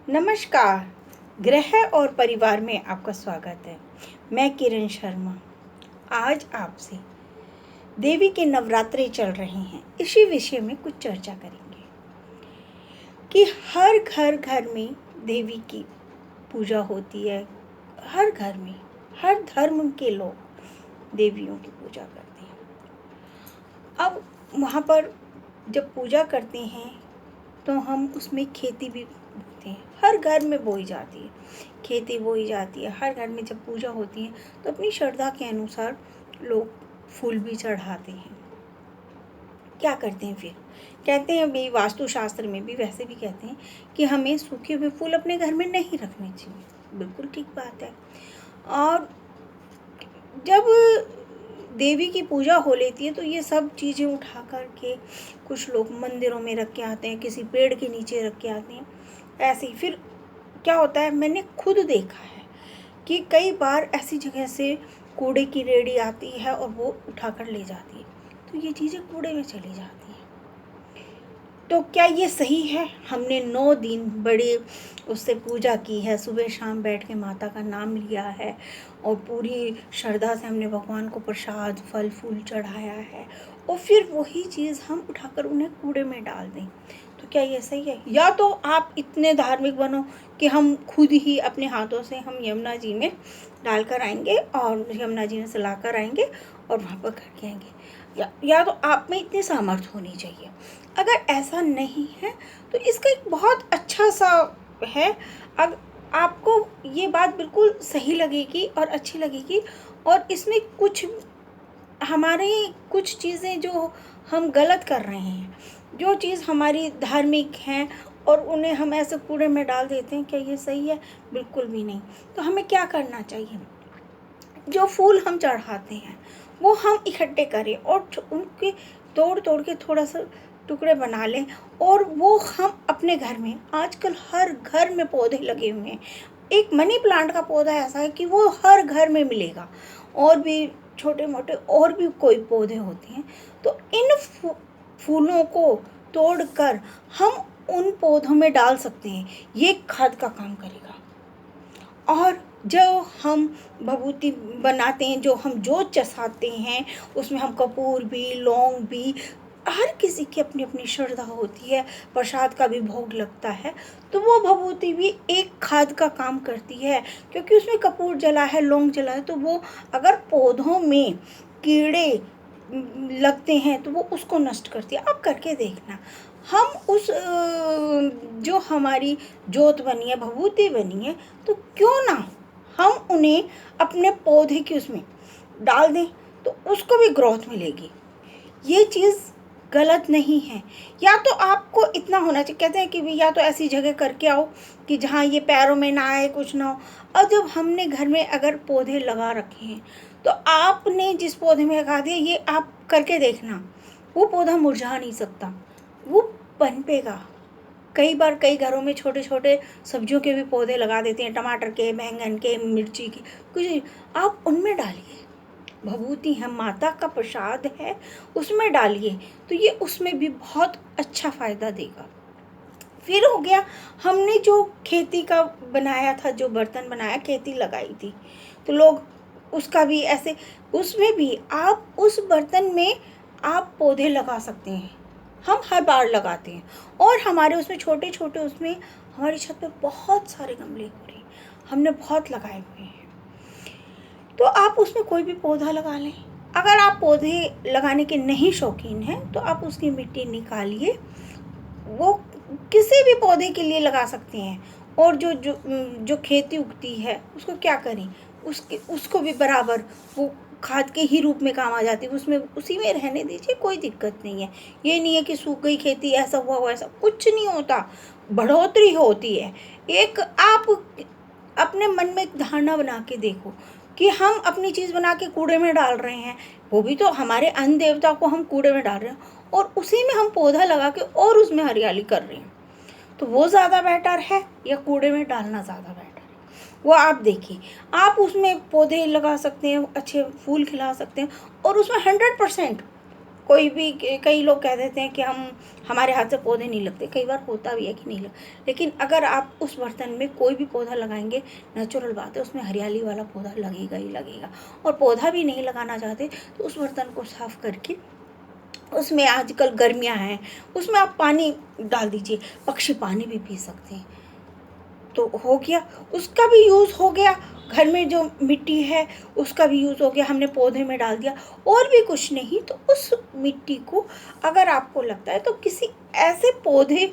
नमस्कार। गृह और परिवार में आपका स्वागत है। मैं किरण शर्मा आज आपसे देवी के नवरात्रे चल रहे हैं इसी विषय में कुछ चर्चा करेंगे कि हर घर में देवी की पूजा होती है। हर घर में हर धर्म के लोग देवियों की पूजा करते हैं। अब वहाँ पर जब पूजा करते हैं तो हम उसमें खेती भी बोते हैं। हर घर में बोई जाती है, खेती बोई जाती है। हर घर में जब पूजा होती है तो अपनी श्रद्धा के अनुसार लोग फूल भी चढ़ाते हैं। क्या करते हैं फिर? कहते हैं भी, वास्तुशास्त्र में भी वैसे भी कहते हैं कि हमें सूखे हुए फूल अपने घर में नहीं रखने चाहिए। बिल्कुल ठीक बात है। और जब देवी की पूजा हो लेती है तो ये सब चीज़ें उठा कर के कुछ लोग मंदिरों में रख के आते हैं, किसी पेड़ के नीचे रख के आते हैं। ऐसे ही फिर क्या होता है, मैंने खुद देखा है कि कई बार ऐसी जगह से कूड़े की रेहड़ी आती है और वो उठा कर ले जाती है, तो ये चीज़ें कूड़े में चली जाती हैं। तो क्या ये सही है? हमने 9 दिन बड़े उससे पूजा की है, सुबह शाम बैठ के माता का नाम लिया है और पूरी श्रद्धा से हमने भगवान को प्रसाद फल फूल चढ़ाया है, और फिर वही चीज़ हम उठाकर उन्हें कूड़े में डाल दें, तो क्या ये सही है? या तो आप इतने धार्मिक बनो कि हम खुद ही अपने हाथों से हम यमुना जी में डाल कर आएंगे और यमुना जी में से ला कर आएंगे और वहाँ पर करके आएंगे। या तो आप में इतनी सामर्थ्य होनी चाहिए। अगर ऐसा नहीं है तो इसका एक बहुत अच्छा सा है। अब आपको ये बात बिल्कुल सही लगेगी और अच्छी लगेगी, और इसमें कुछ हमारे कुछ चीज़ें जो हम गलत कर रहे हैं, जो चीज़ हमारी धार्मिक हैं और उन्हें हम ऐसे कूड़े में डाल देते हैं, क्या ये सही है? बिल्कुल भी नहीं। तो हमें क्या करना चाहिए? जो फूल हम चढ़ाते हैं वो हम इकट्ठे करें और उनके तोड़ तोड़ के थोड़ा सा टुकड़े बना लें, और वो हम अपने घर में, आजकल हर घर में पौधे लगे हुए हैं। एक मनी प्लांट का पौधा ऐसा है कि वो हर घर में मिलेगा, और भी छोटे मोटे और भी कोई पौधे होते हैं। तो इन फूलों को तोड़कर हम उन पौधों में डाल सकते हैं, ये खाद का काम करेगा। और जो हम भभूति बनाते हैं, जो हम जोत चसाते हैं, उसमें हम कपूर भी, लौंग भी, हर किसी की अपनी अपनी श्रद्धा होती है, प्रसाद का भी भोग लगता है, तो वो भभूति भी एक खाद का काम करती है, क्योंकि उसमें कपूर जला है, लौंग जला है, तो वो अगर पौधों में कीड़े लगते हैं तो वो उसको नष्ट करती है। आप करके देखना। हम उस जो हमारी जोत बनी है, भभूति बनी है, तो क्यों ना हम उन्हें अपने पौधे की उसमें डाल दें, तो उसको भी ग्रोथ मिलेगी। ये चीज़ गलत नहीं है। या तो आपको इतना होना चाहिए, कहते हैं कि भी या तो ऐसी जगह करके आओ कि जहाँ ये पैरों में ना आए, कुछ ना हो। और जब हमने घर में अगर पौधे लगा रखे हैं तो आपने जिस पौधे में लगा दिया, ये आप करके देखना, वो पौधा मुरझा नहीं सकता, वो पनपेगा। कई बार कई घरों में छोटे छोटे सब्जियों के भी पौधे लगा देते हैं, टमाटर के, बैंगन के, मिर्ची के, कुछ आप उनमें डालिए। भभूति है, माता का प्रसाद है, उसमें डालिए, तो ये उसमें भी बहुत अच्छा फ़ायदा देगा। फिर हो गया, हमने जो खेती का बनाया था, जो बर्तन बनाया, खेती लगाई थी, तो लोग उसका भी ऐसे, उसमें भी आप उस बर्तन में आप पौधे लगा सकते हैं। हम हर बार लगाते हैं, और हमारे उसमें छोटे छोटे, उसमें हमारी छत पर बहुत सारे गमले हो रहे हैं, हमने बहुत लगाए हुए हैं। तो आप उसमें कोई भी पौधा लगा लें। अगर आप पौधे लगाने के नहीं शौकीन हैं तो आप उसकी मिट्टी निकालिए, वो किसी भी पौधे के लिए लगा सकते हैं। और जो जो जो खेती उगती है उसको क्या करें, उसको भी बराबर वो खाद के ही रूप में काम आ जाती है, उसमें उसी में रहने दीजिए, कोई दिक्कत नहीं है। ये नहीं है कि सूख गई खेती, ऐसा हुआ वैसा, कुछ नहीं होता, बढ़ोतरी होती है। एक आप अपने मन में एक धारणा बना के देखो कि हम अपनी चीज़ बना के कूड़े में डाल रहे हैं, वो भी तो हमारे अन्न देवता को हम कूड़े में डाल रहे हैं, और उसी में हम पौधा लगा के और उसमें हरियाली कर रहे हैं, तो वो ज़्यादा बेटर है या कूड़े में डालना ज़्यादा बेटर है? वो आप देखिए। आप उसमें पौधे लगा सकते हैं, अच्छे फूल खिला सकते हैं, और उसमें 100% कोई भी कई लोग कह देते हैं कि हमारे हाथ से पौधे नहीं लगते, कई बार होता भी है कि नहीं लग, लेकिन अगर आप उस बर्तन में कोई भी पौधा लगाएंगे, नेचुरल बात है उसमें हरियाली वाला पौधा लगेगा ही लगेगा। और पौधा भी नहीं लगाना चाहते तो उस बर्तन को साफ करके उसमें, आजकल गर्मियाँ हैं, उसमें आप पानी डाल दीजिए, पक्षी पानी भी पी सकते हैं। तो हो गया, उसका भी यूज़ हो गया, घर में जो मिट्टी है उसका भी यूज़ हो गया, हमने पौधे में डाल दिया। और भी कुछ नहीं तो उस मिट्टी को अगर आपको लगता है तो किसी ऐसे पौधे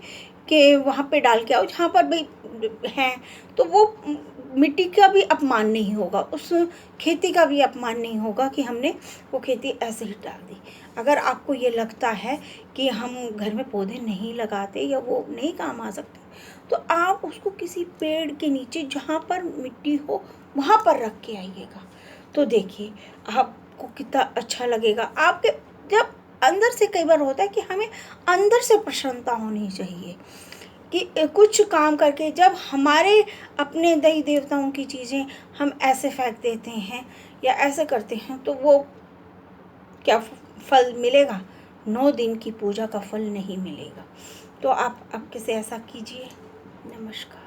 के वहाँ पे डाल के आओ जहाँ पर भी हैं, तो वो मिट्टी का भी अपमान नहीं होगा, उस खेती का भी अपमान नहीं होगा कि हमने वो खेती ऐसे ही डाल दी। अगर आपको ये लगता है कि हम घर में पौधे नहीं लगाते या वो नहीं काम आ सकते, तो आप उसको किसी पेड़ के नीचे जहाँ पर मिट्टी हो वहाँ पर रख के आइएगा, तो देखिए आपको कितना अच्छा लगेगा। आपके जब अंदर से, कई बार होता है कि हमें अंदर से प्रसन्नता होनी चाहिए कि कुछ काम करके, जब हमारे अपने देवी देवताओं की चीज़ें हम ऐसे फेंक देते हैं या ऐसे करते हैं तो वो क्या फल मिलेगा? 9 दिन की पूजा का फल नहीं मिलेगा। तो आप अब किसे ऐसा कीजिए। नमस्कार।